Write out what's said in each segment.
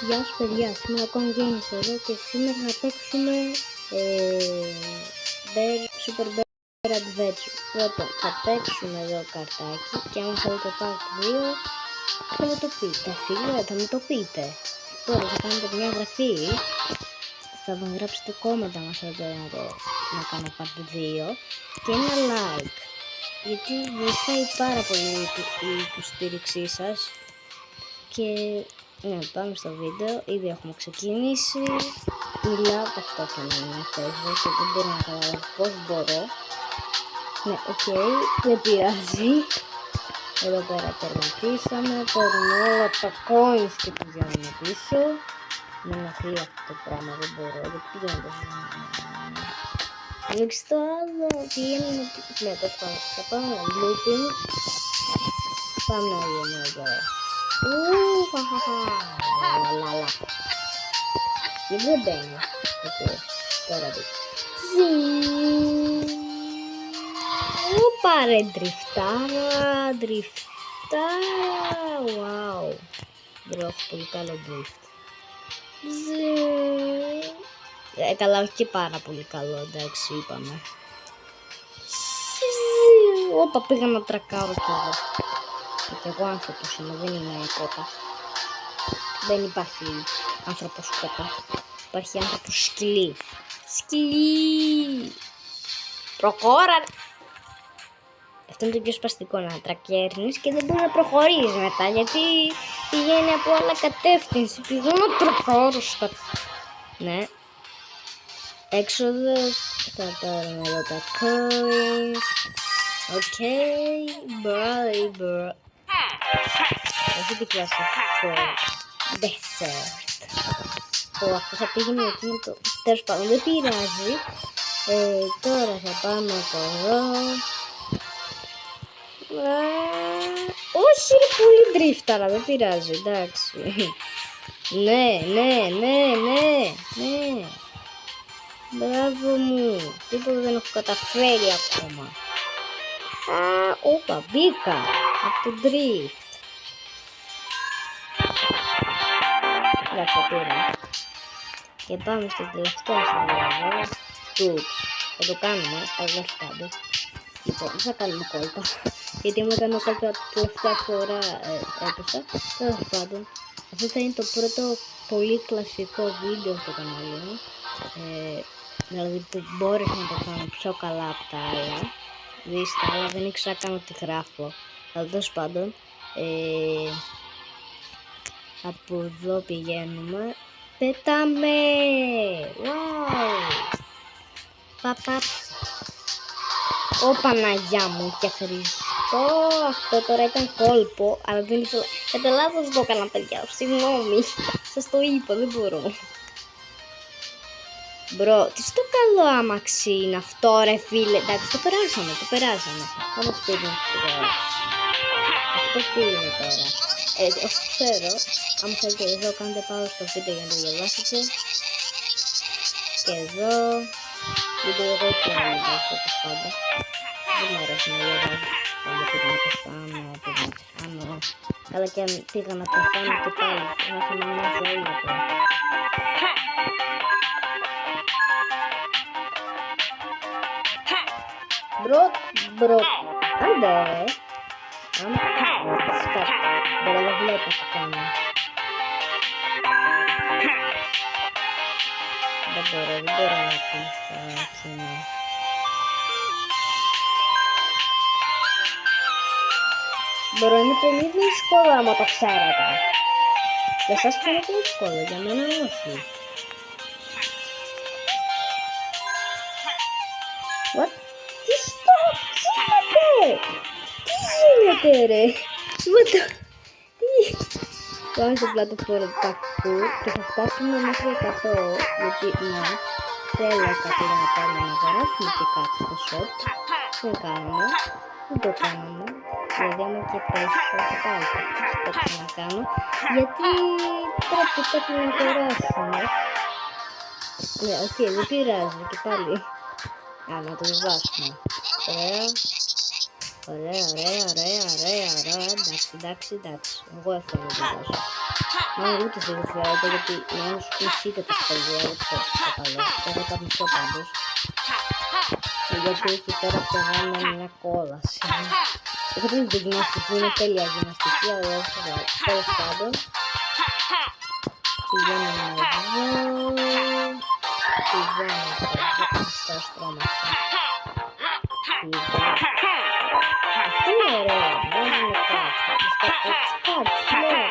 Γεια σας παιδιά, σήμερα ακόμα Games εδώ και σήμερα θα παίξουμε Super Bear Adventure. Πρώτον θα παίξουμε εδώ καρτάκι και άμα θέλετε το part 2 θα μου το πείτε, φίλε, θα μου το πείτε. Τώρα θα κάνετε μια γραφή, θα μου γράψετε comment άμα θέλετε να κάνω part 2 και ένα like, γιατί βοηθάει πάρα πολύ η υποστήριξή σας. Και ναι, πάμε στο βίντεο, ήδη έχουμε ξεκινήσει. Μιλάω από αυτό και να είναι Facebook και δεν μπορώ να καταλάβω πώς μπορώ. Ναι, οκ, δεν πειράζει. Εδώ πέρα τερματίσαμε, παίρνουμε όλα τα coins και τα βγαίνουμε πίσω. Με ενοχλεί αυτό το πράγμα, δεν μπορώ, δεν πηγαίνω. Ανοίξει το άλλο, πηγαίνουμε, ναι, το πάμε. Θα πάμε να looping. Πάμε να βγούμε εδώ. Λαλαλα. Γιατί δεν μπαίνει. Οκ, τώρα δείτε. Πάρε ντριφτάρα, ντριφτάρα. Wow. Μπρο, πολύ καλό drift. Καλά, όχι και πάρα πολύ καλό, εντάξει, είπαμε. Όπα, πήγα να τρακάρω κι εγώ. Και εγώ άνθρωπος είμαι, δεν είμαι κότα. Δεν υπάρχει άνθρωπος κότα. Υπάρχει άνθρωπος σκυλί. Σκυλί! Προχώρα! Αυτό είναι το πιο σπαστικό, να τρακέρνεις και δεν μπορεί να προχωρήσεις μετά, γιατί πηγαίνει από άλλα κατεύθυνση. Πηγαίνω να τρακάρω. Ναι. Έξοδος. Θα πάρουμε εδώ τα coins. Οκ, bro. Αυτή την κλασικό dessert. Αυτό θα πήγαινε εκείνο το... Τέλος πάντων, δεν πειράζει. Τώρα θα πάμε από εδώ. Όχι, είναι πολύ ντρίφταρα, δεν πειράζει, εντάξει. Ναι. Μπράβο μου. Τίποτα δεν έχω καταφέρει ακόμα. Όπα, μπήκα από το drift. Εντάξει, πήρα. Και πάμε στο τελευταίο σαλάβο. Τούτς. Θα το κάνουμε, αλλά πάντων. Λοιπόν, δεν θα κάνουμε κόλπα. Γιατί μου έκανε κόλπα την τελευταία φορά έπεσα. Τέλος πάντων, αυτό θα είναι το πρώτο πολύ κλασικό βίντεο στο κανάλι μου. Δηλαδή που μπόρεσα να το κάνω πιο καλά από τα άλλα. Δείστε, αλλά δεν ήξερα καν ότι γράφω. Αλλά τέλος πάντων, από εδώ πηγαίνουμε. Πετάμε! Wow! Παπαπ! Ω Παναγιά μου και Χριστό! Αυτό τώρα ήταν κόλπο, αλλά δεν ήθελα. Κατά λάθος το έκανα, παιδιά. Συγγνώμη. Σας το είπα, δεν μπορώ. Μπρο, τι στο καλό άμαξι είναι αυτό, ρε φίλε. Εντάξει, το περάσαμε. Πάμε σπίτι μου. Αυτό τι είναι τώρα. Όσο ξέρω, άμα θέλετε εδώ κάντε πάω στο βίντεο για να το διαβάσετε. Και εδώ. Βίντεο εγώ ήθελα να διαβάσω όπως πάντα. Δεν μου αρέσει να διαβάζω. Πάντα πήγα να πεθάνω. Αλλά και αν πήγα να πεθάνω και πάλι. Θα είχαμε μια ζωή εδώ. Μπρο, άντε ρε. Μπορώ να βλέπω τι κάνω. Δεν μπορώ να πείσω εκείνο. Μπορώ, είναι πολύ δύσκολο άμα το ξέρετε. Για σας φαίνεται δύσκολο, για μένα όχι. What? Τι γίνεται ρε? Πάμε στο πλατφόρμα του πακού και θα φτάσουμε μέχρι 100, γιατί ναι, θέλω 100 να πάμε να αγοράσουμε και κάτι στο shop. Δεν το κάναμε, δηλαδή άμα και πέσω και πάλι θα ξανακάνω, γιατί πρέπει κάτι να αγοράσουμε. Ναι, οκ, δεν πειράζει και πάλι. Να το διβάσουμε. Ωραία. Εντάξει. Εγώ έφερα να το διαβάσω. Μάλλον ούτε σε ενδιαφέρεται γιατί μάλλον σου μισείτε τα σχολεία, δεν ξέρω τι θα καλό. Και εγώ τα μισώ πάντως. Γιατί εκεί πέρα φτιαγάμε μια κόλαση. Έχω την γυμναστική, είναι τέλεια γυμναστική, αλλά δεν θα βάλω. Τέλος πάντων. Πηγαίνουμε εδώ. Πηγαίνουμε εδώ στα στρώματα. Αυτό είναι ωραίο, βάζουμε κάτι. Κάτι, λέω.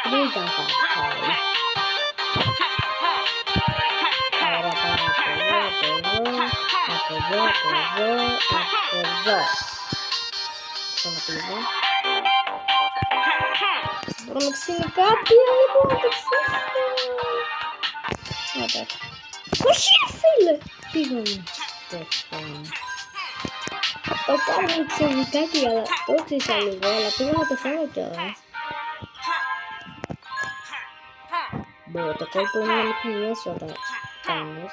Δεν ήταν κάτι άλλο. Άρα πάμε από εδώ, από εδώ, από εδώ, από εδώ. Ξαναπήγα. Μπορώ να ξύνει κάτι, δεν μπορώ να το ξύνω. Εντάξει. Όχι φίλε! Πήγαμε. Το κάνω ξύνει κάτι, αλλά το ξύσα λίγο, αλλά πήγα να πεθάνω κιόλας. Μπορώ, το κόλπο είναι να μην κουνιέσαι όταν κάνεις.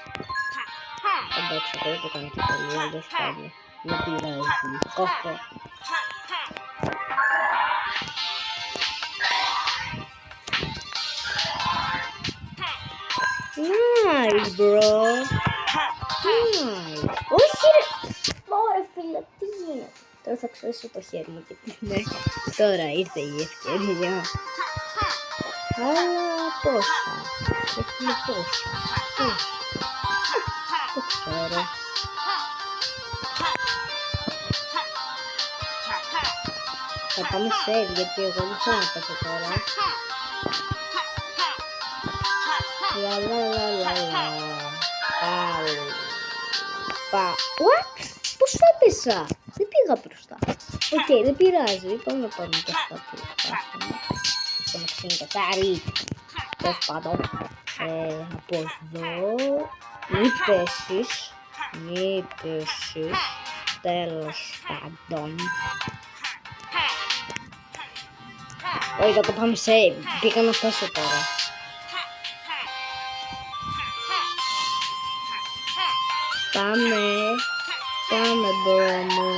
Εντάξει, εγώ δεν το κάνω και πολύ, αλλά δεν φτάνει. Δεν πειράζει. Κόφω. Nice, bro. Nice. Όχι ρε. Ωραία φίλε, τι γίνεται. Τώρα θα ξέσω το χέρι μου γιατί ναι. Τώρα ήρθε η ευκαιρία. Αλλά πόσα. Έχουμε πόσα. Δεν ξέρω. Θα πάμε save γιατί εγώ δεν θέλω να πέσω τώρα. What? Πώς έπεσα? Δεν πήγα μπροστά. Οκ, δεν πειράζει. Πάμε να πάρουμε τα αυτά που φτάσαμε. Στο να ξύνει καθάρι. Τέλος πάντων. Από εδώ. Μη πέσεις. Μη πέσεις. Τέλος πάντων. Όχι, θα το πάμε save. Πήγα να πέσω τώρα. Πάμε μπρο μου.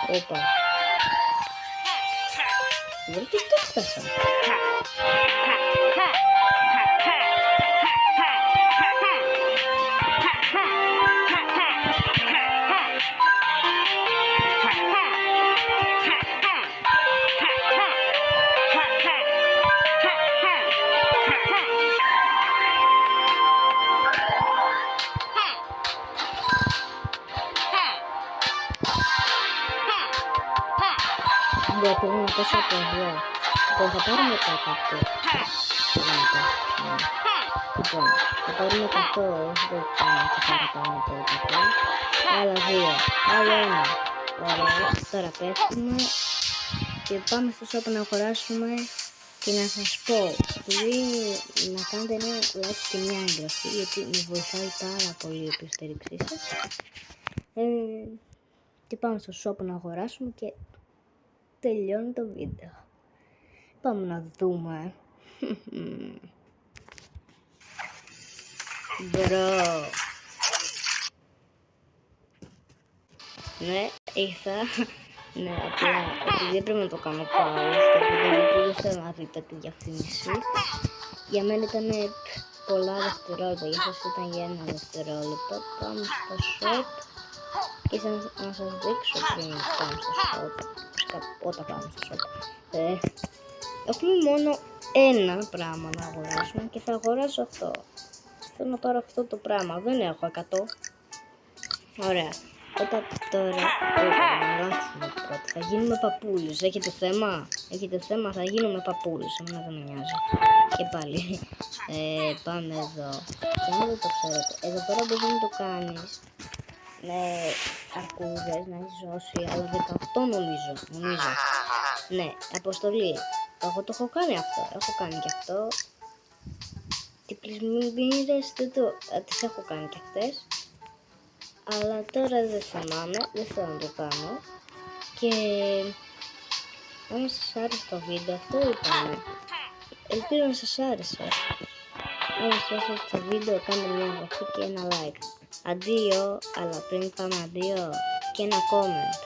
Όπα. Βρήκες το έφτασα. Πήγα να πέσω από εδώ. Λοιπόν, θα πάρουμε τα 100. Λοιπόν, θα πάρουμε 100. Όχι το κάνω, θα πάρω το 100. Άλλα 2. Άλλο 1. Ωραία. Τώρα πέφτουμε. Και πάμε στο shop να αγοράσουμε. Και να σας πω, επειδή να κάνετε ένα like και μια εγγραφή, γιατί με βοηθάει πάρα πολύ η υποστήριξή σας. Και πάμε στο shop να αγοράσουμε και τελειώνει το βίντεο. Πάμε να δούμε. Μπρο. Ναι, ήρθα. Ναι, απλά επειδή πρέπει να το κάνω πάλι στο βίντεο, γιατί δεν θέλω να δείτε τη διαφήμιση. Για μένα ήταν πολλά δευτερόλεπτα, για σας ήταν για ένα δευτερόλεπτο. Πάμε στο shop και να σας δείξω πριν πάμε στο shop. Όταν πάμε στο shop. Έχουμε μόνο ένα πράγμα να αγοράσουμε και θα αγοράσω αυτό. Θέλω τώρα αυτό το πράγμα, δεν έχω 100. Ωραία. Όταν τώρα να αλλάξουμε πρώτα, θα γίνουμε παππούλους. Έχετε θέμα? Έχετε θέμα? Θα γίνουμε παππούλους. Εμένα δεν με νοιάζει. Και πάλι. Πάμε εδώ. Και αν δεν το ξέρετε, εδώ πέρα μπορείς να το κάνεις με αρκούδες, να ζώσει, αλλά 18 νομίζω. Ναι, αποστολή. Εγώ το έχω κάνει αυτό. Έχω κάνει και αυτό. Τι πλησμίδες τις έχω κάνει και αυτές. Αλλά τώρα δεν θυμάμαι, δεν θέλω να το κάνω. Και αν σας άρεσε το βίντεο, αυτό είπαμε. Ελπίζω να σας άρεσε. Αν σας άρεσε το βίντεο, κάντε μια εγγραφή και ένα like. Αντίο, αλλά πριν πάμε αντίο, και ένα comment.